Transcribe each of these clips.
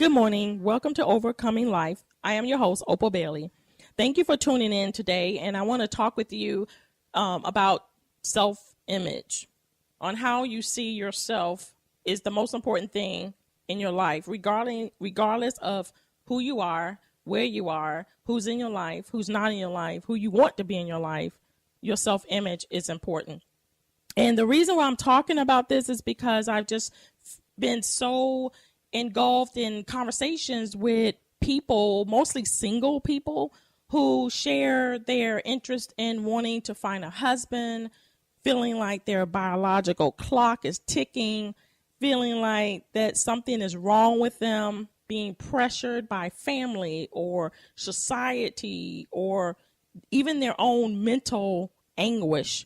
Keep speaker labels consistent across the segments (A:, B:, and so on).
A: Good morning. Welcome to Overcoming Life. I am your host, Opal Bailey. Thank you for tuning in today, and I want to talk with you about self-image, on how you see yourself is the most important thing in your life, regardless of who you are, where you are, who's in your life, who's not in your life, who you want to be in your life. Your self-image is important. And the reason why I'm talking about this is because I've just been so engulfed in conversations with people, mostly single people, who share their interest in wanting to find a husband, feeling like their biological clock is ticking, feeling like that something is wrong with them, being pressured by family or society or even their own mental anguish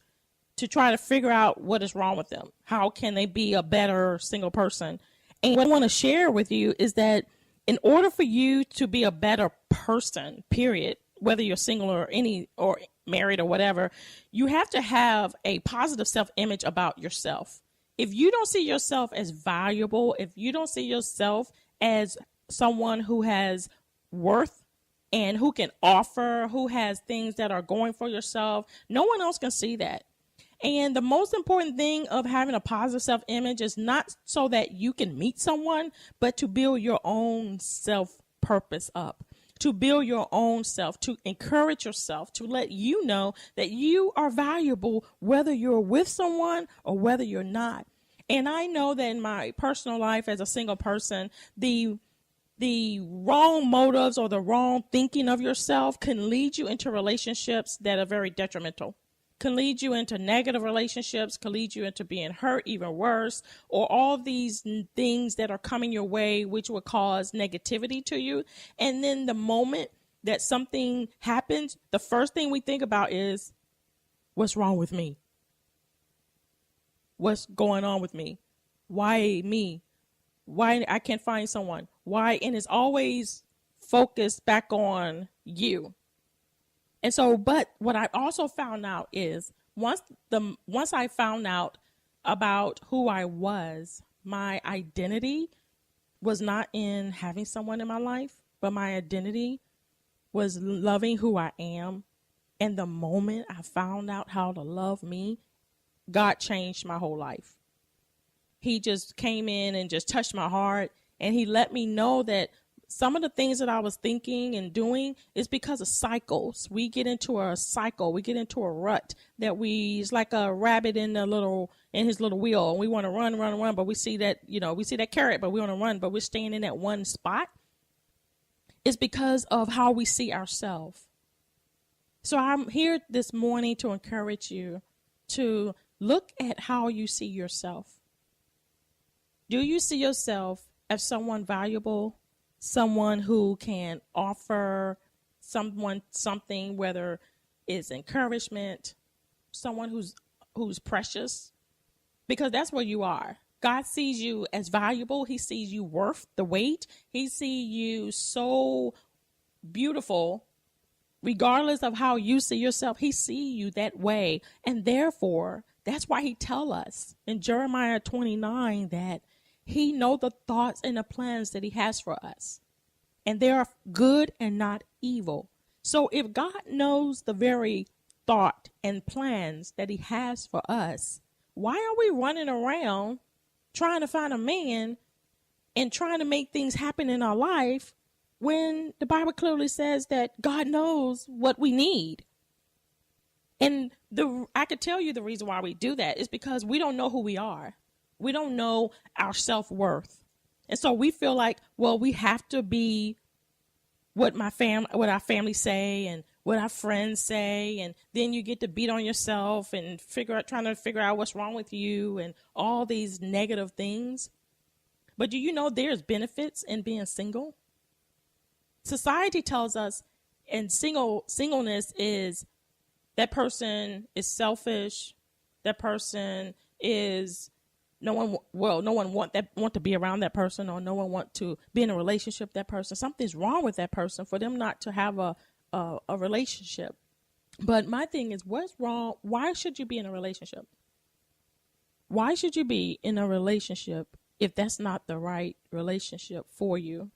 A: to try to figure out what is wrong with them. How can they be a better single person? And what I want to share with you is that in order for you to be a better person, period, whether you're single or married or whatever, you have to have a positive self-image about yourself. If you don't see yourself as valuable, if you don't see yourself as someone who has worth and who can offer, who has things that are going for yourself, no one else can see that. And the most important thing of having a positive self-image is not so that you can meet someone, but to build your own self-purpose up, to build your own self, to encourage yourself, to let you know that you are valuable, whether you're with someone or whether you're not. And I know that in my personal life as a single person, the wrong motives or the wrong thinking of yourself can lead you into relationships that are very detrimental. Can lead you into negative relationships, can lead you into being hurt even worse, or all these things that are coming your way, which will cause negativity to you. And then the moment that something happens, the first thing we think about is, what's wrong with me? What's going on with me? Why me? Why I can't find someone? Why? And it's always focused back on you. And so, but what I also found out is once I found out about who I was, my identity was not in having someone in my life, but my identity was loving who I am. And the moment I found out how to love me, God changed my whole life. He just came in and just touched my heart, and he let me know that some of the things that I was thinking and doing is because of cycles. We get into a cycle. We get into a rut that it's like a rabbit in his little wheel, and we want to run, but we see that carrot, but we want to run, but we're staying in that one spot. It's because of how we see ourselves. So I'm here this morning to encourage you to look at how you see yourself. Do you see yourself as someone valuable? Someone who can offer someone something, whether it's encouragement, someone who's precious, because that's what you are. God sees you as valuable. He sees you worth the wait. He sees you so beautiful, regardless of how you see yourself. He sees you that way. And therefore, that's why he tells us in Jeremiah 29 that he knows the thoughts and the plans that he has for us. And they are good and not evil. So if God knows the very thought and plans that he has for us, why are we running around trying to find a man and trying to make things happen in our life when the Bible clearly says that God knows what we need? And I could tell you the reason why we do that is because we don't know who we are. We don't know our self-worth. And so we feel like, well, we have to be what our family say and what our friends say. And then you get to beat on yourself and trying to figure out what's wrong with you and all these negative things. But do you know there's benefits in being single? Society tells us and singleness is that person is selfish. That person is no one want to be around that person, or no one want to be in a relationship with that person. Something's wrong with that person for them not to have a relationship. But my thing is, what's wrong? Why should you be in a relationship? Why should you be in a relationship if that's not the right relationship for you?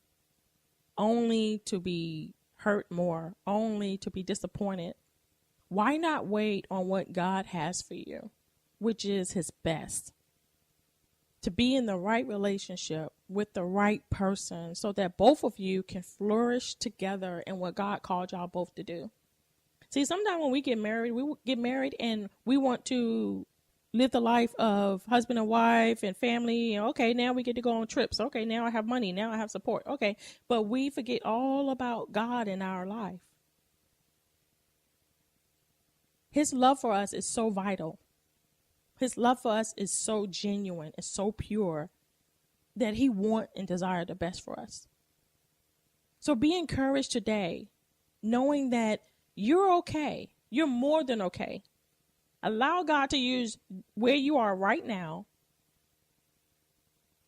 A: only to be hurt more, only to be disappointed. Why not wait on what God has for you, which is his best? To be in the right relationship with the right person so that both of you can flourish together in what God called y'all both to do. See, sometimes when we get married and we want to live the life of husband and wife and family. And okay, now we get to go on trips. Okay, now I have money. Now I have support. Okay, but we forget all about God in our life. His love for us is so vital. His love for us is so genuine, it's so pure that he wants and desires the best for us. So be encouraged today, knowing that you're okay. You're more than okay. Allow God to use where you are right now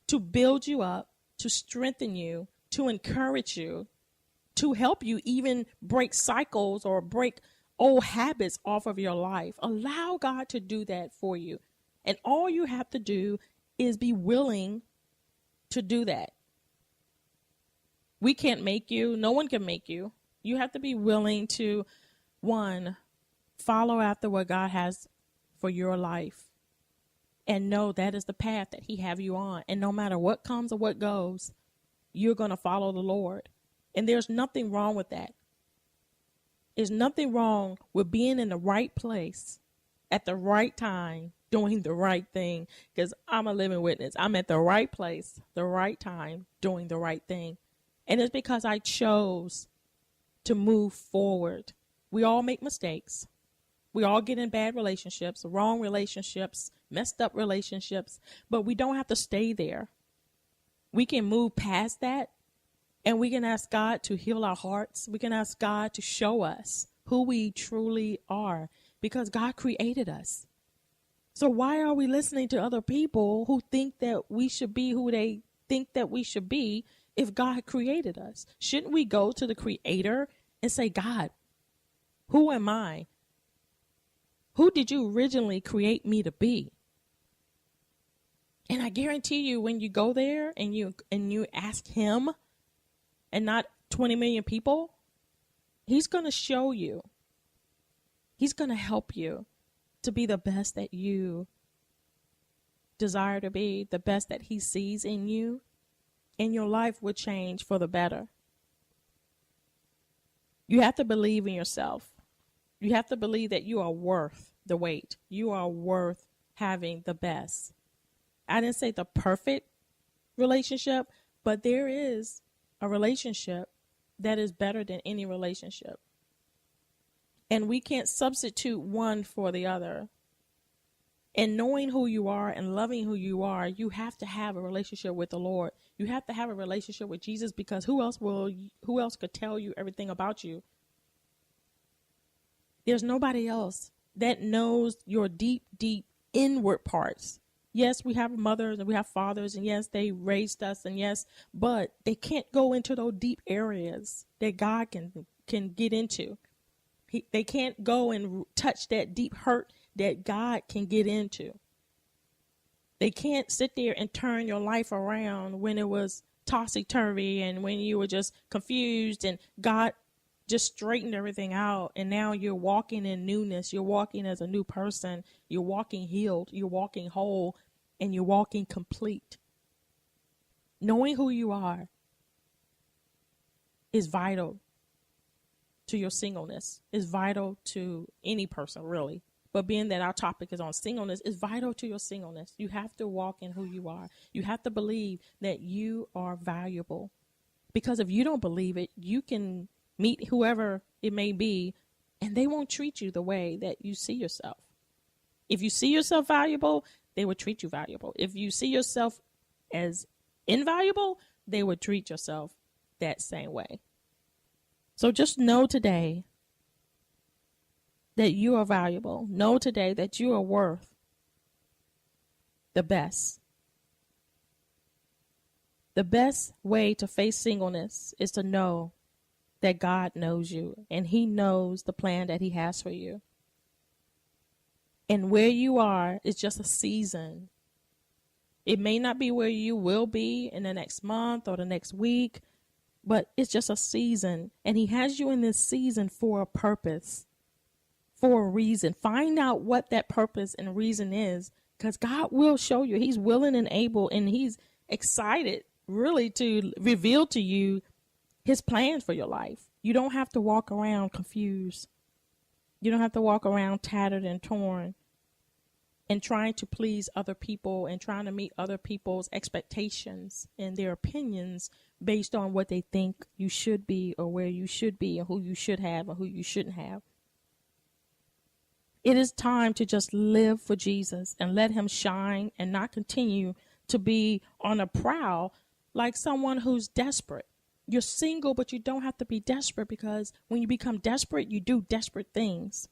A: to build you up, to strengthen you, to encourage you, to help you even break cycles or break old habits off of your life. Allow God to do that for you. And all you have to do is be willing to do that. We can't make you. No one can make you. You have to be willing to, one, follow after what God has for your life and know that is the path that he have you on. And no matter what comes or what goes, you're going to follow the Lord. And there's nothing wrong with that. There's nothing wrong with being in the right place at the right time, doing the right thing, because I'm a living witness. I'm at the right place, the right time, doing the right thing. And it's because I chose to move forward. We all make mistakes. We all get in bad relationships, wrong relationships, messed up relationships, but we don't have to stay there. We can move past that. And we can ask God to heal our hearts. We can ask God to show us who we truly are because God created us. So why are we listening to other people who think that we should be who they think that we should be if God created us? Shouldn't we go to the Creator and say, God, who am I? Who did you originally create me to be? And I guarantee you when you go there and you ask him, and not 20 million people, he's going to show you. He's going to help you to be the best that you desire to be, the best that he sees in you, and your life will change for the better. You have to believe in yourself. You have to believe that you are worth the wait. You are worth having the best. I didn't say the perfect relationship, but there is a relationship that is better than any relationship. And we can't substitute one for the other. And knowing who you are and loving who you are, you have to have a relationship with the Lord. You have to have a relationship with Jesus because who else could tell you everything about you? There's nobody else that knows your deep, deep inward parts. Yes, we have mothers and we have fathers, and yes, they raised us, and yes, but they can't go into those deep areas that God can get into. They can't go and touch that deep hurt that God can get into. They can't sit there and turn your life around when it was tossy-turvy and when you were just confused and God just straightened everything out, and now you're walking in newness. You're walking as a new person. You're walking healed. You're walking whole, and you're walking complete. Knowing who you are is vital to your singleness. Is vital to any person, really. But being that our topic is on singleness, is vital to your singleness. You have to walk in who you are. You have to believe that you are valuable. Because if you don't believe it, you can meet whoever it may be, and they won't treat you the way that you see yourself. If you see yourself valuable, they will treat you valuable. If you see yourself as invaluable, they will treat yourself that same way. So just know today that you are valuable. Know today that you are worth the best. The best way to face singleness is to know that God knows you and he knows the plan that he has for you. And where you are is just a season. It may not be where you will be in the next month or the next week, but it's just a season. And he has you in this season for a purpose, for a reason. Find out what that purpose and reason is, because God will show you. He's willing and able, and he's excited really to reveal to you his plans for your life. You don't have to walk around confused. You don't have to walk around tattered and torn and trying to please other people and trying to meet other people's expectations and their opinions based on what they think you should be or where you should be and who you should have or who you shouldn't have. It is time to just live for Jesus and let him shine and not continue to be on a prowl like someone who's desperate. You're single, but you don't have to be desperate, because when you become desperate, you do desperate things.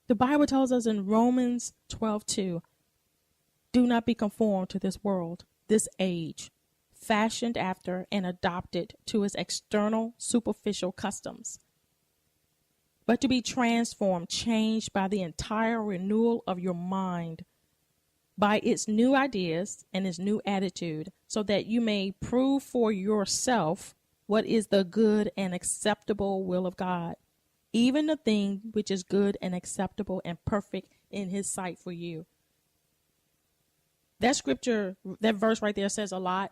A: The Bible tells us in Romans 12:2, do not be conformed to this world, this age, fashioned after and adopted to its external, superficial customs, but to be transformed, changed by the entire renewal of your mind, by its new ideas and its new attitude, so that you may prove for yourself what is the good and acceptable will of God, even the thing which is good and acceptable and perfect in his sight for you. That scripture, that verse right there says a lot,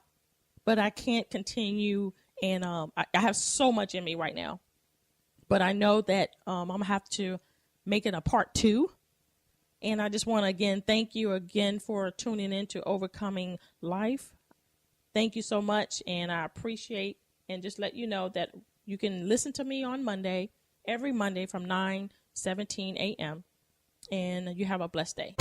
A: but I can't continue, and I have so much in me right now. But I know that I'm going to have to make it a part 2. And I just want to, again, thank you again for tuning in to Overcoming Life. Thank you so much, and I appreciate, and just let you know that you can listen to me on Monday, every Monday from 9:17 a.m., and you have a blessed day.